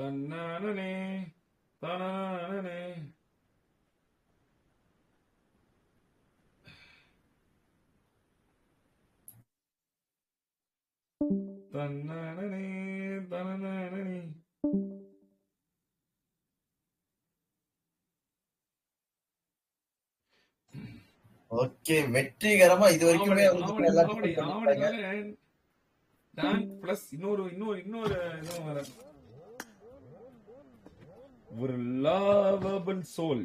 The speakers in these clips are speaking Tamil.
தன்னானே தனானே. தன்னானே தனானே. ஓகே, வெற்றிகரமா இது வரைக்குமே பிளஸ் இன்னொரு ஒரு லவபிள் சோல்.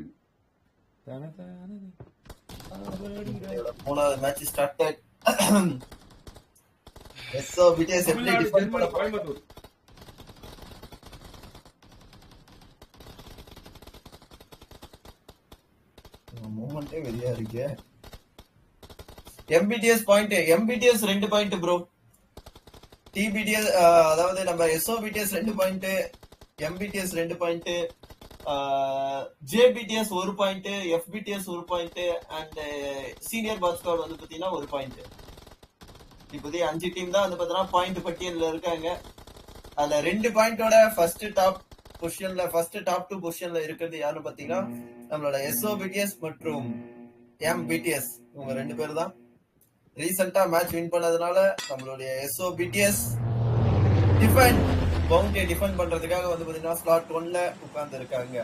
மூணாவது மேட்ச் ஸ்டார்ட். எஸ்ஓ பிடிஎஸ் எப்படி டிஃபெண்ட் பண்ண போறாங்க? கோயம்புத்தூர். மூமெண்டே வெளியா இருக்கு. MBTS point, MBTS 2 point bro. DBTS அதாவது நம்ம SOBTS 2 point, MBTS 2 point, JBTS 1 point, FBTS 1 point and senior Bhaskar வந்து பாத்தீங்கன்னா 1 பாயிண்ட். இப்போதைய 5 டீம் தான் வந்து பாத்தீங்கன்னா பாயிண்ட் பட்டியல்ல இருக்காங்க. அதுல 2 பாயிண்டோட ஃபர்ஸ்ட் டாப் பொசிஷன்ல, ஃபர்ஸ்ட் டாப் 2 பொசிஷன்ல இருக்கிறது யாருன்னு பாத்தீங்கன்னா நம்மளோட எஸ்ஓபிடிஎஸ் மற்றும் எம்பிடிஎஸ். இவங்க 2 பேர் தான் ரீசெண்டா மேட்ச் வின் பண்ணதுனால நம்மளுடைய எஸ்ஓபிடிஎஸ் டிஃபெண்ட் பவுண்டரியை டிஃபெண்ட் பண்றதுக்காக வந்து பாத்தீங்கன்னா ஸ்லாட் 1ல உட்கார்ந்து இருக்காங்க.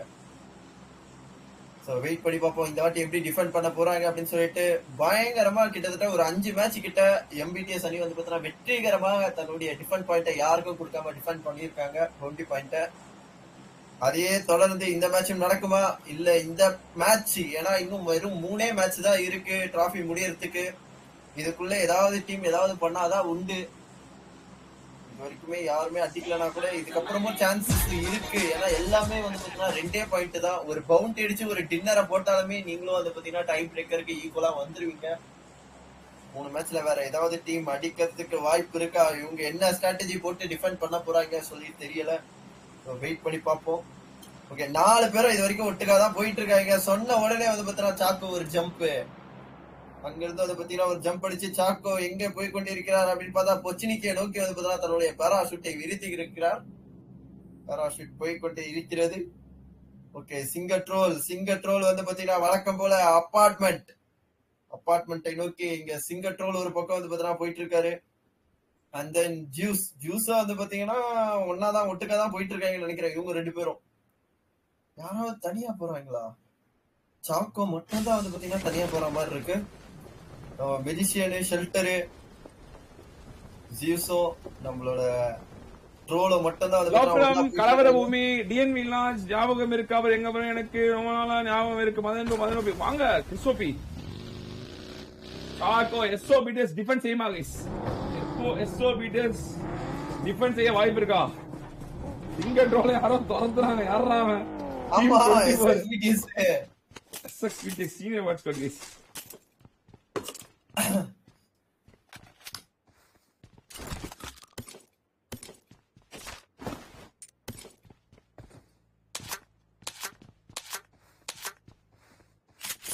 சோ வெயிட் பண்ணி பார்ப்போம் இந்த வாட்டி எப்படி டிஃபெண்ட் பண்ண போறாங்க அப்படின்னு சொல்லிட்டு. பயங்கரமா கிட்டத்தட்ட ஒரு 5 மேட்ச் கிட்ட எம்பிடிஎஸ் அணி வந்து பாத்தீங்கன்னா வெற்றிகரமாக தன்னுடைய டிஃபெண்ட் பாயிண்ட்டை யாருக்கும் கொடுக்காம டிஃபெண்ட் பண்ணியிருக்காங்க, பவுண்டரி பாயிண்ட்டை. அதையே தொடர்ந்து இந்த மேட்சும் நடக்குமா இல்ல இந்த மேட்ச், ஏன்னா இன்னும் வெறும் 3 மேட்ச் தான் இருக்கு டிராஃபி முடியறதுக்கு. இதுக்குள்ள ஏதாவது டீம் ஏதாவது பண்ணாதான் உண்டு. இது வரைக்குமே யாருமே அடிக்கலனா கூட இதுக்கப்புறமும் சான்சஸ் இருக்கு. ஏன்னா எல்லாமே வந்து பாத்தீங்கன்னா 2 பாயிண்ட் தான். ஒரு பவுண்ட் அடிச்சு ஒரு டின்னரை போட்டாலுமே நீங்களும் வந்து பாத்தீங்கன்னா டைம் பிரேக்கருக்கு ஈக்குவலா வந்துருவீங்க. 3 மேட்ச்ல வேற ஏதாவது டீம் அடிக்கிறதுக்கு வாய்ப்பு இருக்கா? இவங்க என்ன ஸ்ட்ராட்டஜி போட்டு டிஃபெண்ட் பண்ண போறாங்க சொல்லி தெரியல. வெயிட் பண்ணி பார்ப்போம். ஓகே, 4 பேரும் இது வரைக்கும் ஒட்டுக்காதான் போயிட்டு இருக்காங்க. சொன்ன உடனே வந்து பாத்தீங்கன்னா சாக்கோ ஒரு ஜம்ப், அங்கிருந்து வந்து பாத்தீங்கன்னா ஒரு ஜம்ப் அடிச்சு சாக்கோ எங்க போய் கொண்டிருக்கிறார் அப்படின்னு பார்த்தா பொச்சினிக்கை நோக்கி வந்து பாத்தீங்கன்னா தன்னுடைய பாராஷூட்டை விரித்து இருக்கிறார். பாராஷூட் போய் கொண்டு இருக்கிறது. ஓகே, சிங்கட்ரோல் வந்து பாத்தீங்கன்னா வழக்கம் போல அப்பார்ட்மெண்ட்டை நோக்கி இங்க சிங்கட்ரோல் ஒரு பக்கம் வந்து பாத்தீங்கன்னா போயிட்டு இருக்காரு. அண்ட் தென் ஜூஸா வந்து பாத்தீங்கன்னா ஒன்னாதான் ஒட்டுக்காதான் போயிட்டு இருக்காங்கன்னு நினைக்கிறேன். இவங்க 2 பேரும் யாராவது தனியா போறாங்களா? சாக்கோ மட்டும் தான் வந்து பாத்தீங்கன்னா தனியா போற மாதிரி இருக்கு. மெஜிஷியனு, ஷெல்டரு, ஜியூசோ, நம்மளோட ட்ரோலோ மட்டும் தான். கலவர பூமி, டிஎன்வி லான்ச் ஞாபகம் இருக்கு. அவர் எங்க எனக்கு ரொம்ப நாளா ஞாபகம் இருக்கு. மதனோபி வாங்க கிறிஸ்டோபி. சாக்கோ எஸ்ஓபிடிஎஸ் டிஃபென்ஸ் செய்யுமா கைஸ்? எஸ்ஓபிடிஎஸ் டிஃபென்ஸ் செய்ய வாய்ப்பு இருக்கா? சிங்க ட்ரோல யாரோ திறந்துறாங்க. யாரா அவன்? ஆமா, SOBTS senior watch card guys.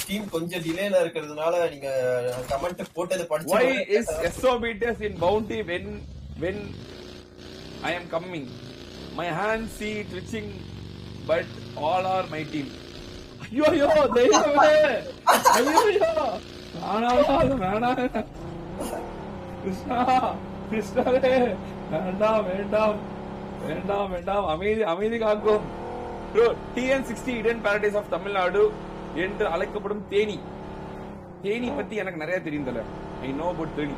Team கொஞ்சம் டிலேல இருக்கிறதுனால நீங்க கமெண்ட் போட்டது படிச்சு. Why is SOBTS in bounty when I am coming? My hands see twitching, but all are my team. ஐயோ தெய்வமே, ஐயோ கிருஷ்ணாவே, வேண்டாம் அமைதி காக்கும். TN60 Eden Paradise of Tamil Nadu என்று அழைக்கப்படும் தேனி பத்தி எனக்கு நிறைய தெரியும் தல. I know about Theni.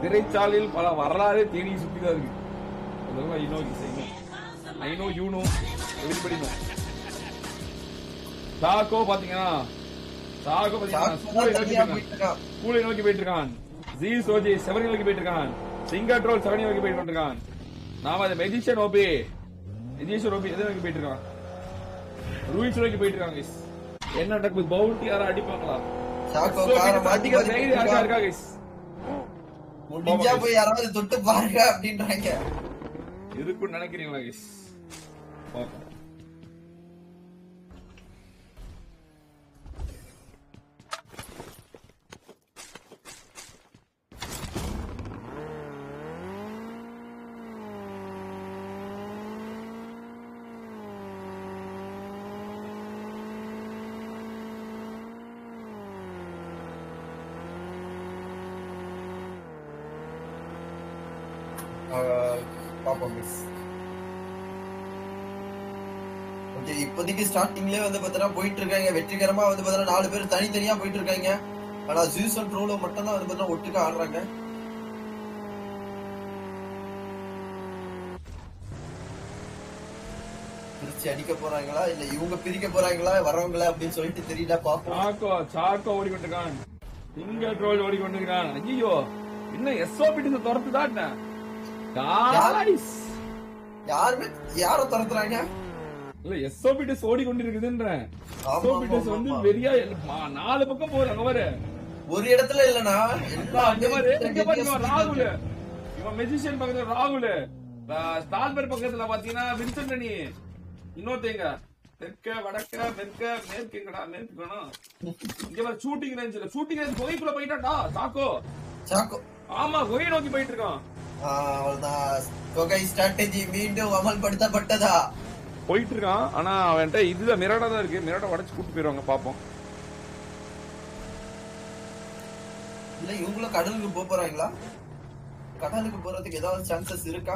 திரைச்சாலையில் பல வரலாறு தேனி சுத்திதான் இருக்கு. I know you know everybody know. Chacko பாத்தீங்கன்னா ஸ்கூலை நோக்கி போயிட்டு இருக்கான். ஜி சோஜி 7 நோக்கி போயிட்டு இருக்கான். சிங்கட்ரோல் 7 நோக்கி போயிட்டு இருக்கான். நாம அந்த மெஜிஷியன் ஓபி எதை நோக்கி போயிட்டு இருக்கான்? ரூயின்ஸ் நோக்கி போயிட்டு இருக்காங்க. என்ன நடக்குது? பவுண்டி யாரும் அடிப்பாங்களா? சாக்கோ இருக்கா கைஸ்? முடிஞ்சா போய் யாராவது தொட்டு பாருங்க அப்படின்றாங்க. எதுக்கு நினைக்கிறீங்களா கைஸ்? பாப்போம் மிஸ். ஓகே, இப்போதைக்கு ஸ்டார்டிங்லயே வந்து பார்த்தீங்கன்னா போயிட்டு இருக்காங்க வெற்றிகரமா வந்து பார்த்தீங்கன்னா 4 பேர் தனித்தனியா போயிட்டு இருக்காங்க. ஆனா ஜூசன் ட்ரோலோ மட்டும் தான் வந்து பார்த்தீங்கன்னா ஒட்டுக்கா ஆடுறாங்க. பிரிச்சு அடிக்க போறாங்களா இல்ல இவங்க பிரிக்க போறாங்களா வரவங்களா அப்படின்னு சொல்லிட்டு தெரியல. பாப்போம். சாக்கோ ஓடிக்கொண்டிருக்கான், சிங்கிள் ட்ரோல் ஓடிக்கொண்டிருக்கான். ஐயோ, இன்னும் எஸ்ஓபிடி துரத்துதான். யாருமே யார துரத்துறாங்க இல்ல, எஸ்ஓபிடிஸ் ஓடிக்கொண்டிருக்குதுன்றேன். எஸ்ஓபிடிஸ் வந்து வெறியா 4 பக்கம் போறாங்க பாரு. ஒரு இடத்துல இல்லனா ராகுல், இவன் மெஜிஷியன் பக்கத்துல ராகுல், ஸ்டால்பர் பக்கத்துல பாத்தீங்கன்னா வின்சென்ட் அணி, இன்னொருத்தங்க தெற்க வடக்க மேற்க மேற்குங்கடா மேற்கு வேணும். இங்க பாரு ஷூட்டிங் ரேஞ்சில, ஷூட்டிங் ரேஞ்ச் குகைக்குள்ள போயிட்டான்டா சாக்கோ. ஆமா, குகையை நோக்கி போயிட்டு இருக்கான். குகை ஸ்ட்ராட்டஜி மீண்டும் அமல்படுத்தப்பட்டதா போயிட்டு இருக்கான். ஆனா அவன்கிட்ட இதுதான் மிராடா தான் இருக்கு. மிராடா உடச்சு கூட்டு போயிருவாங்க, பாப்போம். இல்ல இவங்களும் கடலுக்கு போறாங்களா? கடலுக்கு போறதுக்கு ஏதாவது சான்சஸ் இருக்கா?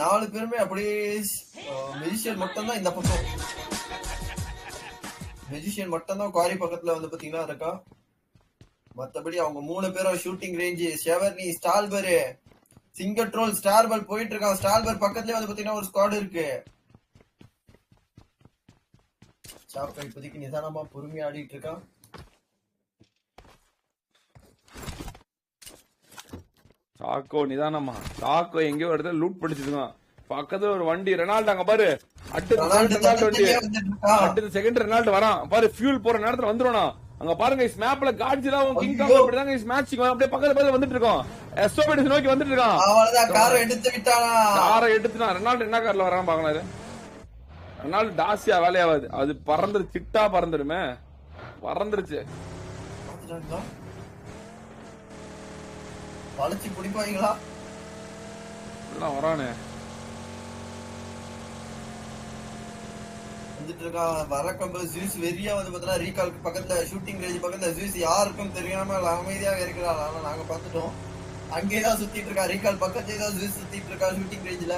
4 பேருமே அப்படியே மெஜிஷியன் மட்டும் தான் இந்த பக்கம், மெஜிஷியன் மட்டும் தான் குவாரி பக்கத்துல வந்து பாத்தீங்கன்னா இருக்கா. மத்தபடி அவங்க 3 பேரும் ஷூட்டிங் ரேஞ்சு ஷெவர்னி ஸ்டால்பரு சிங்கட்ரோல் ஸ்டார்பல் போயிட்டு இருக்கான். ஸ்டார்பல் பக்கத்துலயே வந்து பாத்தீங்கன்னா ஒரு ஸ்குவாட் இருக்கு. சாப்பா இப்போதைக்கு நிதானமா பொறுமையா ஆடிட்டு இருக்கான். சாக்கோ நிதானமா, சாக்கோ எங்கயோ இடத்துல லூட் படிச்சிருக்கான். பக்கத்துல ஒரு வண்டி ரெனால்டு அங்க பாரு, அடுத்த செகண்ட் ரெனால்டு வரான் பாரு. ஃபியூல் போற நேரத்துல வந்துருவானா அங்க பாருங்க. மேப்ல காட்சிலாம் கிங் காங் அப்படிதாங்க மேட்ச் அப்படியே பக்கத்துல வந்துட்டு இருக்கோம். எஸ்ஓபிடிஸ் நோக்கி வந்துட்டு இருக்கான். அவ்வளவுதான், காரை எடுத்து விட்டானா. காரை எடுத்துட்டான். ரெனால்டு என்ன கார்ல வரான்னு பாக்கலாரு. ரெனால்டு டாசியா வேலையாவாது, அது பறந்துரு சிட்டா பறந்துருமே. பறந்துருச்சு. வளைச்சு பிடிப்பாங்களா? வரானே வந்துட்டு இருக்கான். வரக்கம்பு ஜூஸ் வெறியா வந்து பார்த்தா ரீகால் பக்கத்துல ஷூட்டிங் ரேஞ்ச் பக்கத்துல ஜூஸ் யாருக்கும் தெரியாம அமைதியாக இருக்கிறாள். ஆனா நாங்க பாத்துட்டோம். அங்கேதான் சுத்திட்டு இருக்கா. ரீகால் பக்கத்துல தான் ஜூஸ் சுத்திட்டு இருக்கா ஷூட்டிங் ரேஞ்ச்ல.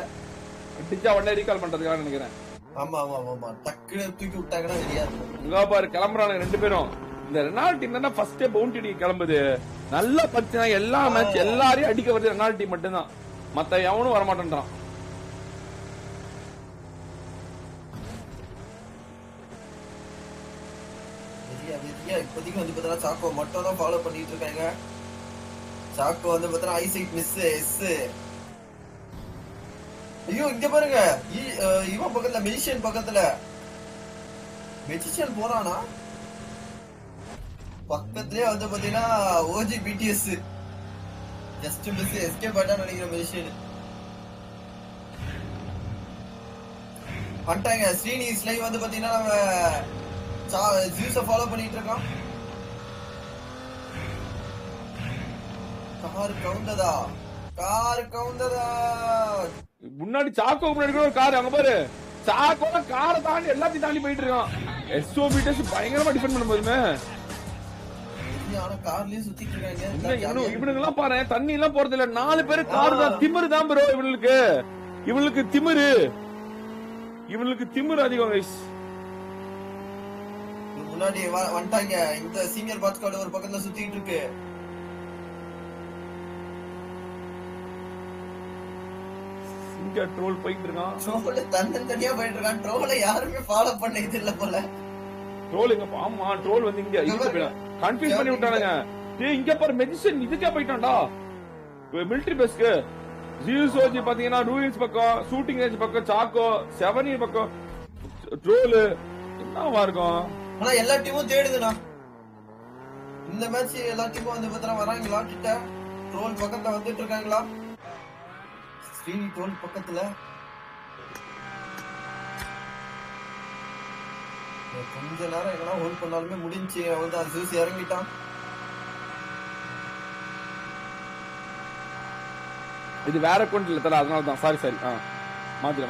டிச்சா உடனே ரீகால் பண்றதுக்காக நினைக்கிறேன். ஆமா ஆமா ஆமா, டக்குன்னு தூக்கி விட்டாங்கன்னா வெறியா இருக்கும். இங்க பாரு கிளம்புறாங்க 2 பேரும். இந்த ரெனால்ட் டீம் தான் ஃபர்ஸ்ட் பவுண்டரி அடிக்க கிளம்புது. நல்லா பத்தினா எல்லா மேட்ச் எல்லாரையும் அடிக்க வருது ரெனால்ட் டீம் மட்டும் தான். மத்த எவனும் வர மாட்டேன்றான். இப்போதைக்கு வந்து பார்த்தா சாக்கோ மட்டும் தான் ஃபாலோ பண்ணிட்டு இருக்காங்க. சாக்கோ வந்து பார்த்தா ஐசைட் மிஸ் எஸ். ஐயோ இங்க பாருங்க, இவன் பக்கத்துல மெஜிஷியன் பக்கத்துல மெஜிஷியன் போறானா. பக்கத்துலயே வந்து பாத்தீங்கன்னா OG BTS just miss escape ஆயிட்டான்னு நினைக்கிற மெஜிஷியன். பண்ணிட்டாங்க. ஸ்ரீனிஸ் லைவ் வந்து பாத்தீங்கன்னா நம்ம ஜூஸ ஃபாலோ பண்ணிட்டு இருக்கோம். கார் கவுண்டதா முன்னாடி சாக்கோ முன்னாடி ஒரு கார் அங்க பாரு. சாக்கோ காரை தாண்டி எல்லாத்தையும் தாண்டி போயிட்டு இருக்கான். எஸ்ஓபிடிஎஸ் பயங்கரமா டிஃபெண்ட் பண்ணும்போதுமே கார்லயும் சுத்திட்டு இருக்காங்க. இவனுங்க எல்லாம் பாரு, தண்ணி எல்லாம் போறது இல்ல. 4 பேரு கார் தான். திமிரு தான் ப்ரோ இவனுக்கு திமிரு. இவனுக்கு திமிரு அதிகம். முன்னாடி வந்துட்டாங்க. இந்த சீனியர் பாஸ்கட் ஒரு பக்கத்துல சுத்திட்டு இருக்கு. இங்க ட்ரோல் போயிட்டு இருக்கான். ட்ரோல் தனியா போயிட்டு இருக்கான். ட்ரோலை யாருமே ஃபாலோ பண்ணது இல்ல போல. ட்ரோல் இங்க ஆமா, ட்ரோல் வந்து இங்க கன்ஃபியூஸ் பண்ணி விட்டானுங்க. டேய் இங்க பாரு மெஜிஷியன் இதுக்கே போயிட்டான்டா. மிலிட்டரி பேஸ்க்கு ஜியூசோஜி பாத்தீங்கன்னா ரூயின்ஸ் பக்கம், ஷூட்டிங் ரேஞ்ச் பக்கம் சாக்கோ, செவனி பக்கம் ட்ரோல் என்னவா இருக்கும். ஆனா எல்லா டீமும் தேடுதுண்ணா. இந்த மேட்ச் எல்லா டீமும் வந்து பார்த்தா வராங்களா கிட்ட. ட்ரோல் பக்கத்துல வந்துட்டு இருக்காங்களா. ஸ்ரீனி ட்ரோல் பக்கத்துல கொஞ்ச நேரம் எங்கன்னா ஹோல்ட் பண்ணாலுமே முடிஞ்சு. அவன் தான் ஜூஸ் இறங்கிட்டான். இது வேற அக்கௌண்ட் இல்ல தல, அதனால தான். சாரி மாத்திர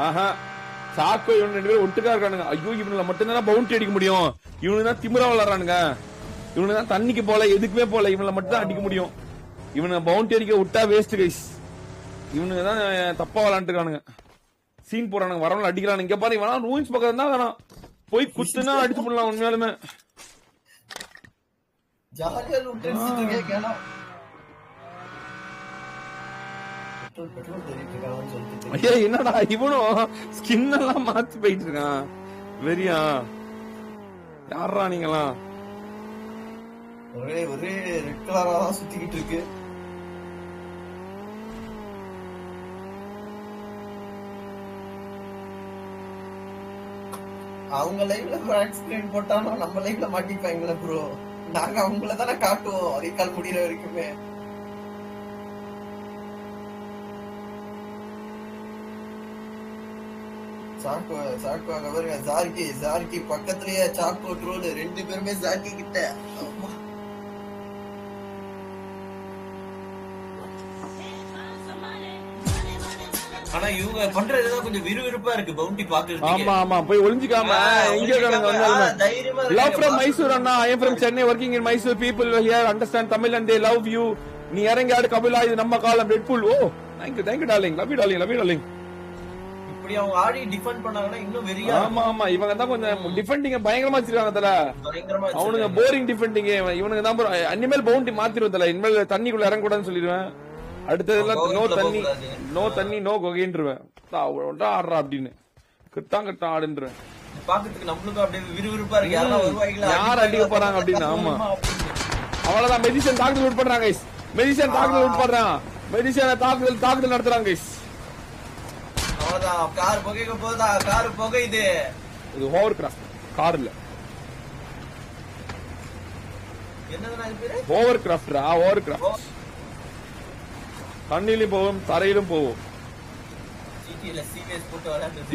ஆஹா. சாக்கோ இவன் 2 பேரும் ஒட்டுக்கா இருக்கானுங்க. ஐயோ இவனுல மட்டும்தான் பவுண்டரி அடிக்க முடியும். இவனுக்கு தான் திமிரா விளாடுறானுங்க. இவனுக்கு தான் தண்ணிக்கு போல எதுக்குமே போல, இவனை மட்டும் தான் அடிக்க முடியும். இவனை பவுண்டரி அடிக்க விட்டா வேஸ்ட் கைஸ். இவனுக்கு தான் தப்பா விளாண்டுருக்கானுங்க, சீன் போறானுங்க, வரவங்க அடிக்கிறானுங்க. இங்க பாரு இவனா ரூயின்ஸ் பக்கம் தான் வேணாம், போய் குத்துனா அடிச்சு போடலாம் உண்மையாலுமே. ஐயா என்னடா இவனும் ஸ்கின் எல்லாம் மாத்தி போயிட்டு இருக்கான், வெறியா யாரா நீங்களாம்? ஒரே ஒரே ரெட் கலரா தான் சுத்திக்கிட்டு இருக்கு. அவங்க லைவ்ல பிராண்ட் ஸ்கிரீன் போட்டாலும் நம்ம லைவ்ல மாட்டிப்பாங்களா ப்ரோ? நாங்க அவங்கள தானே காட்டுவோம் ரீகால் முடியற வரைக்குமே. சாக்கோ சாக்கோ அங்க பாருங்க, ஜார்கி ஜார்கி பக்கத்துலயே சாக்கோ ட்ரோல், ரெண்டு பேருமே ஜார்கி கிட்ட. ஆனா இவங்க பண்றதுதான் கொஞ்சம் விறுவிறுப்பா இருக்கு பவுண்டி பாக்குறது. ஆமா ஆமா, போய் ஒளிஞ்சிக்காம எங்க வந்தாலுமே. லவ் ஃப்ரம் மைசூர் அண்ணா, I am from Chennai, working in Mysore. People here understand Tamil and they love you. நீ இறங்கி ஆடு கபிலா, இது நம்ம காலம். Red Bull. Oh thank you darling, love you darling, love you darling. இப்படி அவங்க ஆடி டிஃபெண்ட் பண்ணாங்கன்னா இன்னும் வெறியா. ஆமா ஆமா, இவங்க தான் கொஞ்சம் டிஃபெண்டிங் பயங்கரமா வச்சிருக்காங்க தல. பயங்கரமா அவனுங்க போரிங் டிஃபெண்டிங். இவனுக்கு தான் இனிமேல் பவுண்டி மாத்திருவ தல, இனிமேல் தண்ணிக்குள்ள இறங்க கூடாதுன்னு சொல்லிடுவேன். அடுத்ததெல்லாம் நோ தண்ணி, நோ தண்ணி, நோ கொகைன்றுவேன். ஆடுறா அப்படின்னு கிட்டான் ஆடுன்றேன். பாக்கிறதுக்கு நம்மளுக்கும் அப்படியே விறுவிறுப்பா இருக்கு. யார் அடிக்க போறாங்க அப்படின்னு. ஆமா அவ்வளவுதான். மெடிசன் தாக்குதல் உட்படுறாங்க கைஸ், மெடிசன் தாக்குதல் உட்படுறான், மெடிசன் தாக்குதல் நடத்துறாங்க கைஸ். அவ்வளவுதான், கார் புகைக்க போதா, கார் புகையுது. இது ஓவர் கிராஃப்ட் கார் இல்ல, என்னதுன்னா இது பேரு? ஓவர் கிராஃப்டா, ஓவர் கிராஃப்ட். தண்ணியிலும் போவோம், தரையிலும் போவோம்.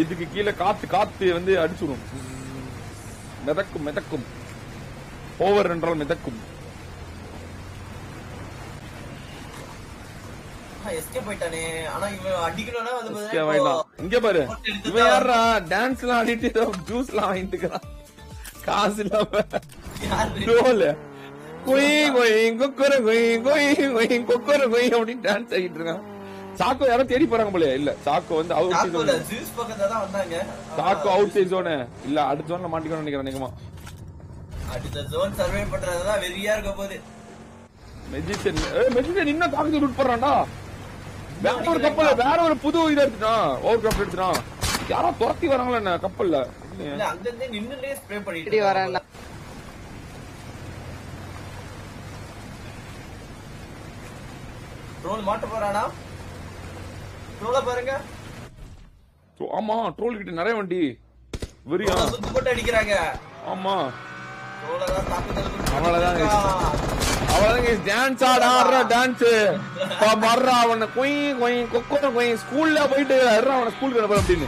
இதுக்கு கீழே காத்து காத்து வந்து அடிச்சுடும், மிதக்கும் மிதக்கும். ஓவர் என்றால் மிதக்கும். இங்க பாரு, இவன் யாரா டான்ஸ் எல்லாம் ஆடிட்டு ஜூஸ் எல்லாம் வாங்கிட்டு இருக்கான், காசு இல்லாம. சாக்கோ யாரும் தேடி போறாங்க போல. இல்ல சாக்கோ வந்து அவுட் சாக்கோ அவுட் சைட் ஜோன் இல்ல, அடுத்த ஜோன்ல மாட்டிக்கணும்னு நினைக்கிறேன். நிகமா அடுத்த ஜோன் சர்வே பண்றதுதான் வெறியா இருக்க போகுது. மெஜிஷியன் இன்னும் தாக்குதல் ரூட் போறான்டா. வேற ஒரு கப்பல், வேற ஒரு புது இதை எடுத்துட்டான், ஓவர் கிராஃப்ட் எடுத்துட்டான். யாரோ துரத்தி வராங்களா என்ன கப்பல்ல? அங்கிருந்து நின்னுட்டே ஸ்ப்ரே பண்ணிட்டு வரேன். ட்ரோல் மாட்ட போறானா? ட்ரோல பாருங்க. ஆமா ட்ரோல் கிட்ட நிறைய வண்டி வெறியா சுத்து போட்டு அடிக்கிறாங்க. ஆமா ட்ரோல தான் தாக்குதல். அவ்வளவுதான் டான்ஸ் ஆடுற டான்ஸ் மர்ற அவனை கொய் கொய் கொக்கோ கொய் ஸ்கூல்ல போயிட்டு அவனை ஸ்கூலுக்கு அனுப்ப அப்படின்னு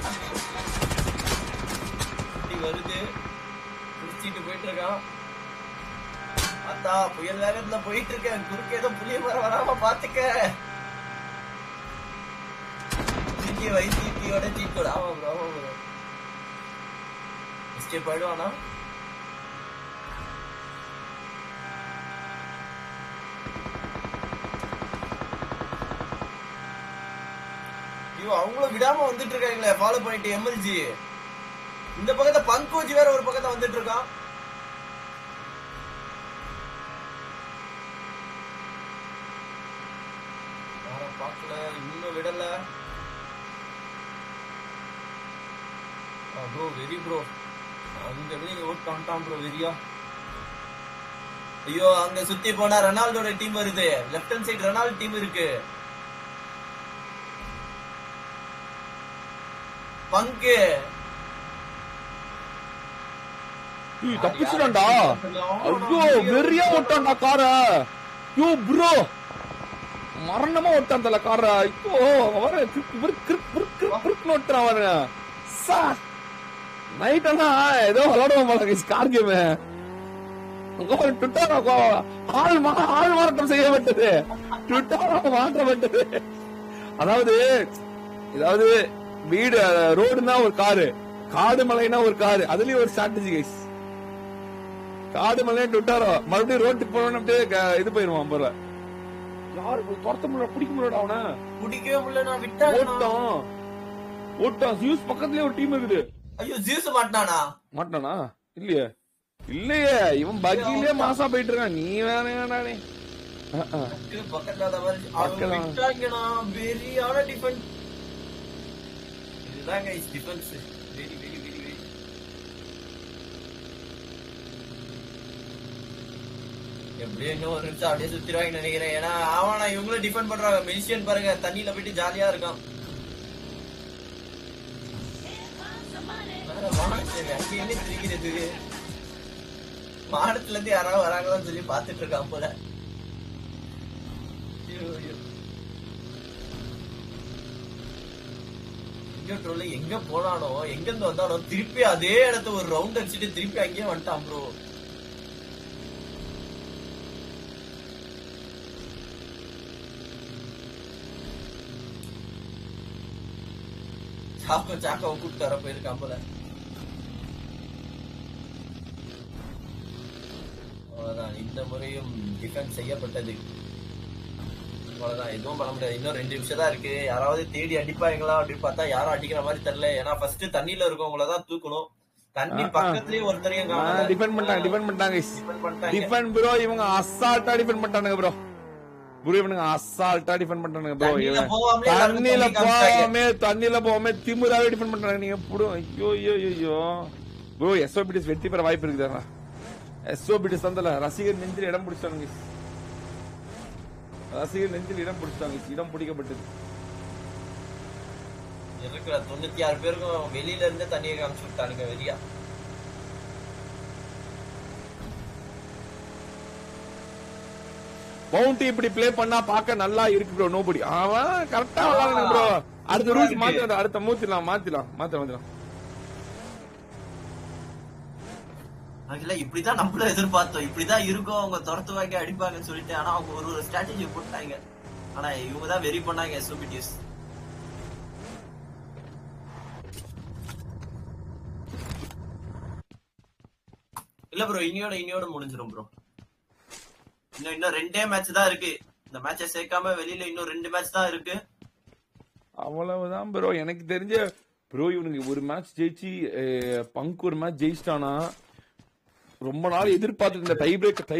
வருது. குடிச்சிட்டு போயிட்டு இருக்கான். அத்தா புயல் வேகத்துல போயிட்டு இருக்கேன், குறுக்க ஏதோ புளிய மரம் வராம பாத்துக்க. வைத்தியோட சீட்டோட போயிடுவானா? அவங்களும் விடாம வந்துட்டு இருக்காங்களே, ஃபாலோ பண்ணிட்டு எம்எல்ஜி. இந்த பக்கத்தை பங்கோஜி வேற ஒரு பக்கத்தை வந்துட்டு இருக்கான். பாக்கல, இன்னும் விடல. ப்ரோ வெரி ப்ரோ, அங்க ஓட் பண்ணிட்டான் ப்ரோ வெரியா. ஐயோ அங்க சுத்தி போனா ரொனால்டோட டீம் வருது, left hand side Ronaldo team இருக்கு. பங்கு தப்பிச்சுடான்டா. ஐயோ வெறியா ஓட்டான்டா கார. யோ ப்ரோ மரணமா ஓட்டான் தல கார. இப்போ வர ஓட்டுறான் அவரு. நைட் ஆனா ஏதோ விளையாடுவோம் போல கார் கேம். ட்விட்டர் ஆள் மாற்றம் செய்யப்பட்டது, ட்விட்டர் மாற்றப்பட்டது. அதாவது ஏதாவது வீடு ரோடுனா ஒரு காரு, காடு மலைனா ஒரு காரு, அதுலயும் ஒரு ஸ்ட்ராட்டஜி கைஸ். காடு மலையிட்டு விட்டாரோ மறுபடியும் ரோட்டுக்கு போனோம்னு அப்படியே இது போயிருவான் போல. யாரு துரத்த முடியல, பிடிக்க முடியல, அவனை பிடிக்கவே முடியல. நான் விட்டேன். ஓட்டான் ஜியூஸ் பக்கத்துலயே ஒரு டீம் இருக்குது. ஐயோ ஜியூஸ் மாட்டானா இல்லையே இல்லையே, இவன் பக்கிலே மாசா போயிட்டு இருக்கான். நீ வேணானே பக்கத்துல வெறியான டிஃபென்ஸ். இதுதான் guys defence. Very very very very. எப்படியும் இன்னும் ஒரு நிமிஷம் அப்படியே சுத்திடுவாங்கன்னு நினைக்கிறேன். ஏன்னா ஆவானா இவங்களும் டிஃபெண்ட் பண்றாங்க. மெல்சியன் பாருங்க தண்ணியில போயிட்டு ஜாலியா இருக்கான். அங்கே திரிக்கிறது மாடத்துல இருந்து யாராவது வராங்களான்னு சொல்லி பாத்துட்டு இருக்கான் போல. எங்க போனானோ எங்க இருந்து வந்தானோ திருப்பி அதே இடத்த ஒரு ரவுண்ட் அடிச்சுட்டு திருப்பி அங்கேயே வந்துட்டான் ப்ரோ. சாக்காவை கூப்பிட்டு வர போயிருக்கான் போல. அவ்வளவுதான், இந்த முறையும் டிஃபென்ஸ் செய்யப்பட்டது. அவ்வளவுதான், எதுவும் பண்ண முடியாது. இன்னும் 2 நிமிஷம் தான் இருக்கு. யாராவது தேடி அடிப்பாங்களா அப்படின்னு பார்த்தா யாரும் அடிக்கிற மாதிரி தெரியல. ஏன்னா ஃபர்ஸ்ட் தண்ணியில இருக்கவங்களதான் தூக்கணும். தண்ணி பக்கத்துலயே ஒருத்தரையும் டிஃபெண்ட் பண்ணிட்டாங்க. டிஃபெண்ட் ப்ரோ இவங்க அசால்ட்டா டிஃபெண்ட் பண்ணிட்டானுங்க ப்ரோ. இவனுங்க அசால்ட்டா டிஃபெண்ட் பண்றானுங்க ப்ரோ. தண்ணியில போகாம திமிராவே டிஃபெண்ட் பண்றாங்க. நீங்க ஐயோ ஐயோ ஐயோ ப்ரோ. எஸ்ஓபிடிஎஸ் வெற்றி பெற வாய்ப்பு இருக்குதா? எஸ்ஓபிடிஎஸ் வந்தல ரசிகர் நெஞ்சில் இடம் பிடிச்சானுங்க. ரசிகர் நெஞ்சில் இடம் பிடிச்சாங்க. இடம் பிடிக்கப்பட்டது. இருக்கிற 96 பேருக்கும் வெளியில இருந்து தண்ணியை காமிச்சு விட்டானுங்க வெளியா. பவுண்டி இப்படி பிளே பண்ணா பாக்க நல்லா இருக்கு ப்ரோ. நோபடி அவன் கரெக்டா விளையாடுங்க ப்ரோ. அடுத்த ரூல்ஸ் மாத்திரம், அடுத்த மாத்திலாம். இப்படிதான் நம்மளும் எதிர்பார்த்தோம். இப்படிதான் இருக்கும், அவங்க துரத்து வாங்கி அடிப்பாங்கன்னு சொல்லிட்டு. ஆனா அவங்க ஒரு ஸ்ட்ராட்டஜி போட்டாங்க. ஆனா இவங்கதான் வெரி பண்ணாங்க எஸ்ஓபிடிஎஸ். இல்ல ப்ரோ, இன்னையோட முடிஞ்சிடும் ப்ரோ. இன்னும் 2 மேட்ச் தான் இருக்கு. இந்த மேட்சை சேர்க்காம வெளியில இன்னும் 2 மேட்ச் தான் இருக்கு. அவ்வளவுதான் ப்ரோ. எனக்கு தெரிஞ்ச ப்ரோ இவனுக்கு ஒரு மேட்ச் ஜெயிச்சு பங்க் ஒரு மேட்ச் ஜெயிச்சிட்டானா ரொம்ப நாள் எதிர்பார்த்து இந்த டை பிரேக்கர்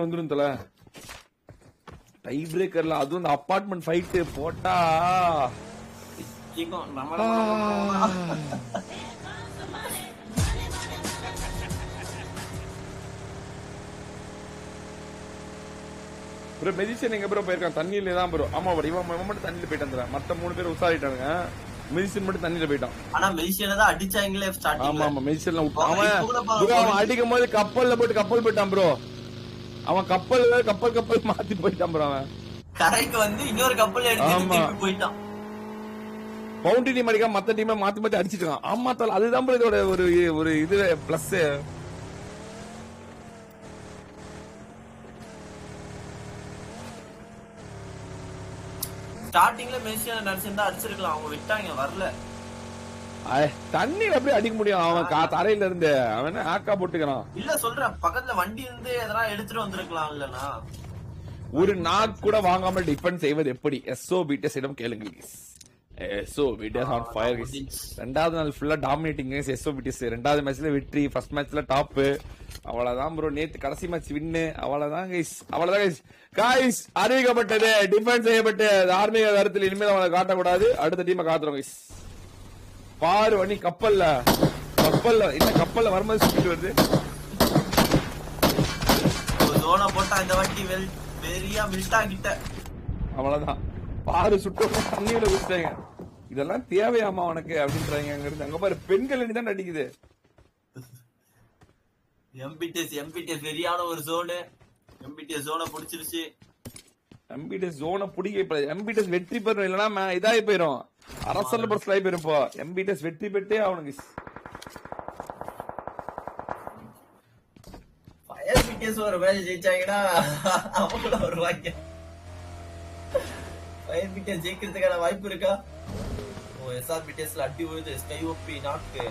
வந்துரும் தல. டை பிரேக்கர்ல அதுவும் இந்த அபார்ட்மெண்ட் ஃபைட் போட்டா ப்ரோ. மெஜிஷியன் எங்க ப்ரோ போயிருக்கான்? தண்ணியில தான் ப்ரோ. ஆமா ப்ரோ, இவன் மட்டும் தண்ணியில போயிட்டு மத்த 3 பேர் உசாரிட்டானுங்க. மெஜிஷியன் மட்டும் தண்ணியில போயிட்டான். ஆனா மெஜிஷியனை தான் அடிச்சாங்களே ஸ்டார்டிங்ல. ஆமா மெஜிஷியன்ல அவன் அடிக்கும் போது கப்பல்ல போயிட்டான் ப்ரோ. அவன் கப்பல் மாத்தி போயிட்டான் ப்ரோ. அவன் கரைக்கு வந்து இன்னொரு கப்பல் எடுத்து போயிட்டான். பவுண்டி டீம் அடிக்காம மத்த டீமை மாத்தி அடிச்சிருக்கான். ஆமா தல, அதுதான் ப்ரோ இதோட ஒரு இது பிளஸ். ஸ்டார்டிங்ல மெஜிஷியனை நடிச்சிருந்தா அடிச்சிருக்கலாம். அவங்க விட்டாங்க, வரல. தண்ணியில எப்படி அடிக்க முடியும்? அவன் தரையில இருந்து அவன் ஆக்கா போட்டுக்கிறான். இல்ல சொல்றேன், பக்கத்துல வண்டி இருந்து எதனா எடுத்துட்டு வந்திருக்கலாம். இல்லனா ஒரு நாக் கூட வாங்காம டிஃபென்ஸ் செய்வது எப்படி? எஸ்ஓபிடிஎஸ் இடம் கேளுங்க. எஸ்ஓபிடிஎஸ் ஆன் ஃபயர். 2வது நாள் ஃபுல்லா டாமினேட்டிங் எஸ்ஓபிடிஎஸ். 2வது மேட்ச்ல வெற்றி, ஃபர்ஸ்ட் மேட்ச்ல டாப். அவ்வளவுதான் ப்ரோ. நேத்து கடைசி மேட்ச் வின்னு. அவ்வளவுதான் கைஸ். அறிவிக்கப்பட்டது டிஃபென்ஸ் செய்யப்பட்டு தார்மீக கருத்தில் இனிமேல் அவனை காட்டக்கூடாது. அடுத்த டீமை காத்துறோம் கைஸ். பாரு வண்டி கப்பல்ல என்ன கப்பல்ல வரும்போது சுத்திட்டு வருது. அவ்வளவுதான் பாரு சுட்டு தண்ணியில ஊத்தாங்க. இதெல்லாம் தேவையாமா உனக்கு அப்படின்றாங்க. அங்க இருந்து அங்க பாரு பெண்கள் தான் அடிக்குது. எம்பிடிஎஸ் வெறியான ஒரு ஜோனு. எம்பிடிஎஸ் ஜோனை பிடிச்சிருச்சு. எம்பிடிஎஸ் ஜோனை பிடிக்க எம்பிடிஎஸ் வெற்றி பெறும். இல்லன்னா இதாகி போயிரும். அரசல் பர்ஸ்ல ஆகி போயிரும். இப்போ எம்பிடிஎஸ் வெற்றி பெற்றே அவனுக்கு. எம்பிடிஎஸ் ஒரு மேட்ச் ஜெயிச்சாங்கன்னா அவங்கள வருவாங்க. எம்பிடிஎஸ் ஜெயிக்கிறதுக்கான வாய்ப்பு இருக்கா? எஸ்ஆர்பிடிஎஸ்ல அடி விழுது. ஸ்கை ஓபி நாக்கு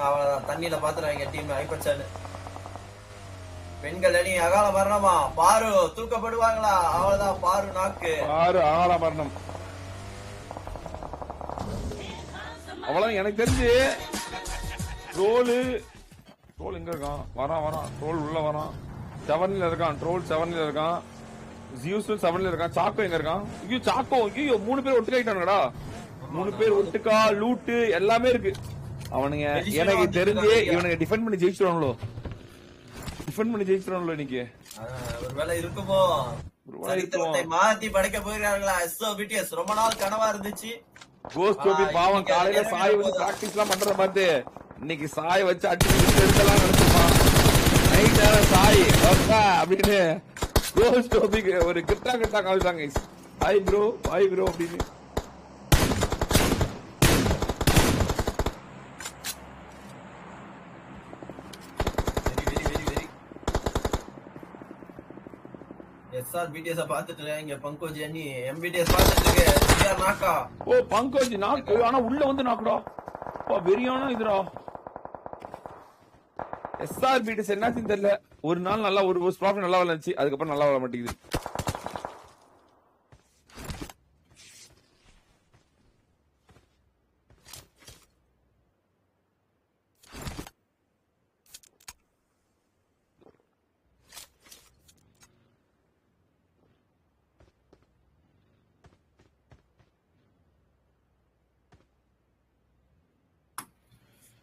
அவ்வளவுதான், தண்ணியில பாத்துறாங்க டீம் ஐப்பச்சான்னு. பெண்கள் அணி அகால மரணமா, பாரு தூக்கப்படுவாங்களா? அவ்வளவுதான், பாரு நாக்கு, பாரு அகால மரணம். அவ்வளவு எனக்கு தெரிஞ்சு ட்ரோல் எங்க இருக்கான்? வரான் ட்ரோல் உள்ள வரான். 7ல இருக்கான் ட்ரோல், 7ல இருக்கான். ஜியூஸ் 7ல இருக்கான். சாக்கோ எங்க இருக்கான்? ஐயோ சாக்கோ, ஐயோ 3 பேர் ஒட்டுக்காயிட்டானுங்கடா. 3 பேர் ஒட்டுக்கா, லூட்டு எல்லாமே இருக்கு. அவனுங்க எனக்கு தெரிஞ்சு இவனுங்க டிஃபெண்ட் பண்ணி ஜெயிச்சிருவாங்களோ இன்னைக்கு. ஒருவேளை இருக்குமோ, சரித்திரத்தை மாத்தி படைக்க போகிறார்களா? SOBTS ரொம்ப நாள் கனவா இருந்துச்சு. கோஸ்ட் ஓபி பாவம் காலையில சாய் வந்து பிராக்டிஸ் எல்லாம் பண்றத பார்த்து இன்னைக்கு சாய் வச்சு அடிச்சு எடுக்கலாம் நினைச்சிருப்பான். நைட் நேரம் சாய் அப்படின்னு கோஸ்ட் ஓபிக்கு ஒரு கிட்டா காமிச்சாங்க. ஹாய் ப்ரோ அப்படின்னு. SRBTS பாத்துட்டு இருக்காங்க. பங்கோஜ் அணி MBTS பாத்துட்டு இருக்கு. சிஆர் நாக்கா. ஓ பங்கோஜ் நாக்கு, ஆனா உள்ள வந்து நாக்குடா. வெறியான இதுடா. SRBTS என்னாச்சுன்னு தெரியல. ஒரு நாள் நல்லா ஒரு ப்ராஃபிட் நல்லா விளையாச்சு, அதுக்கப்புறம் நல்லா விளையாட மாட்டேங்குது.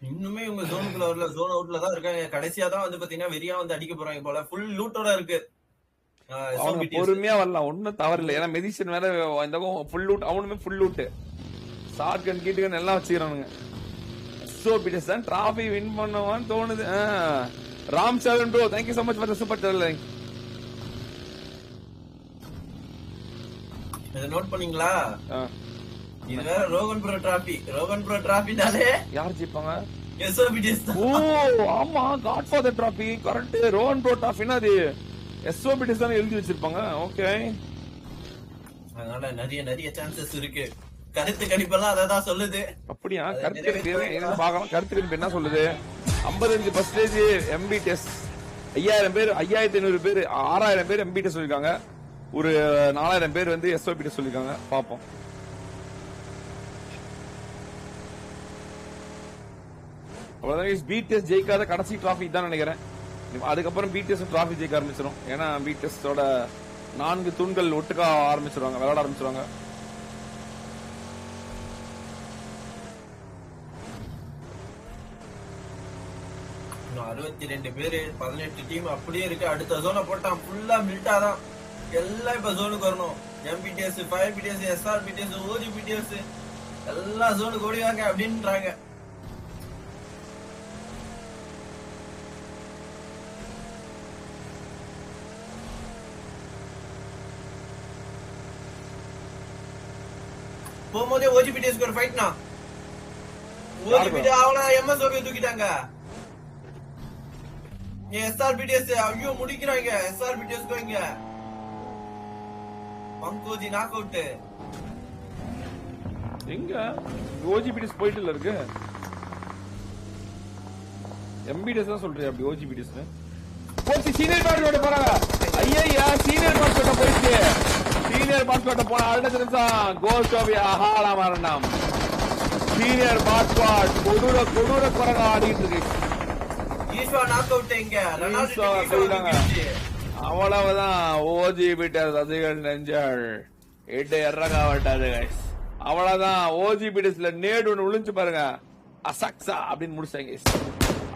இன்னுமே இவங்க ஜோனுக்குள்ள வரல, ஜோன் அவுட்ல தான் இருக்காங்க. கடைசியா தான் வந்து பாத்தீங்கன்னா வெறியா வந்து அடிக்க போறாங்க போல. ஃபுல் லூட்டோட இருக்கு. பொறுமையா வரலாம், ஒண்ணும் தவறு இல்லை. ஏன்னா மெடிசன் வேற இந்த ஃபுல் லூட், அவனுமே full loot, shotgun kit எல்லாம் வச்சுக்கிறானுங்க. SOBTS தான் டிராஃபி வின் பண்ணுவான்னு தோணுது. Ram Charan bro, thank you so much for the super channel. இத நோட் பண்ணீங்களா? இது வேற ரோகன் ப்ரோ டிராஃபினாலே யார் ஜெயிப்பாங்க? SOBTS. ஓ ஆமா, Godfather trophy correct. Rohan bro டிராஃபினா அது SOBTS தான் எழுதி வச்சிருப்பாங்க. ஓகே, அதனால நிறைய சான்சஸ் இருக்கு. கருத்து கணிப்பெல்லாம் அதான் சொல்லுது. அப்படியா? கருத்து கணிப்பு பார்க்கலாம். கருத்து கணிப்பு என்ன சொல்லுது? 55% MBTS, 5000 பேர், 5500 பேர், 6000 பேர் MBTS சொல்லிருக்காங்க. ஒரு 4000 பேர் வந்து SOBTS சொல்லிருக்காங்க. பாப்போம். அவ்வளவுதான். BTS ஜெயிக்காத கடைசி டிராஃபி தான் நினைக்கிறேன். அதுக்கப்புறம் BTS டிராஃபி ஜெயிக்க ஆரம்பிச்சிடும். ஏன்னா BTS ஓட 4 தூண்கள் ஒட்டுக்கா விளையாட ஆரம்பிச்சிருவாங்க. இன்னும் 62 பேரு, 18 டீம் அப்படியே இருக்கு. அடுத்த ஜோனை போட்டான் ஃபுல்லா மில்ட்டா தான். எல்லாம் இப்ப ஜோனுக்கு வரணும். MBTS, 5BTS, SRBTS, OGBTS எல்லாம் ஜோனுக்கு ஓடிவாங்க அப்படின்றாங்க. போகும்போதே OGBTS ஒரு ஃபைட்னா, OGBTS அவள MSOB தூக்கிட்டாங்க. SRBTS ஐயோ முடிக்கிறாங்க. SRBTS கோங்க பங்கோஜி நாக் அவுட். எங்க OGBTS போயிட்டு இருக்கு? MBTS தான் சொல்றேன். அப்படி OGBTS போச்சு. சீனியர் பாஸ்கோட போறாங்க. ஐயா சீனியர் பாஸ்கோட போயிட்டு, சீனியர் பாஸ்கோட போன அடுத்த நிமிஷம் கோஸ்ட் ஓபி அகால மரணம். சீனியர் பாஸ்கோட் கொடூர குரங்க ஆடிட்டு இருக்கு. ஈஸ்வா நாக் அவுட். எங்க அவ்வளவுதான். OGBTS அதிகள் நெஞ்சல் இட்டு இறங்காவட்டாது. அவ்வளவுதான். OGBTSல நேடு ஒண்ணு விழுந்து பாருங்க, அசக்ஸா அப்படின்னு முடிச்சாங்க.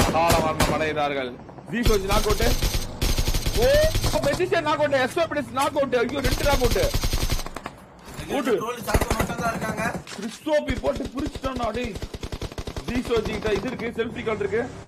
அகால மரணம் அடைகிறார்கள். ஜீசோஜி knock out. Oh medicine knock out. SOBTS knock out. ஐயோ 2 நாக் அவுட். கிறிஸ்டோபி போட்டு புரிச்சிட்டான். ஜீசோஜி கிட்ட இது இருக்கு, செல்ஃபி கால் இருக்கு.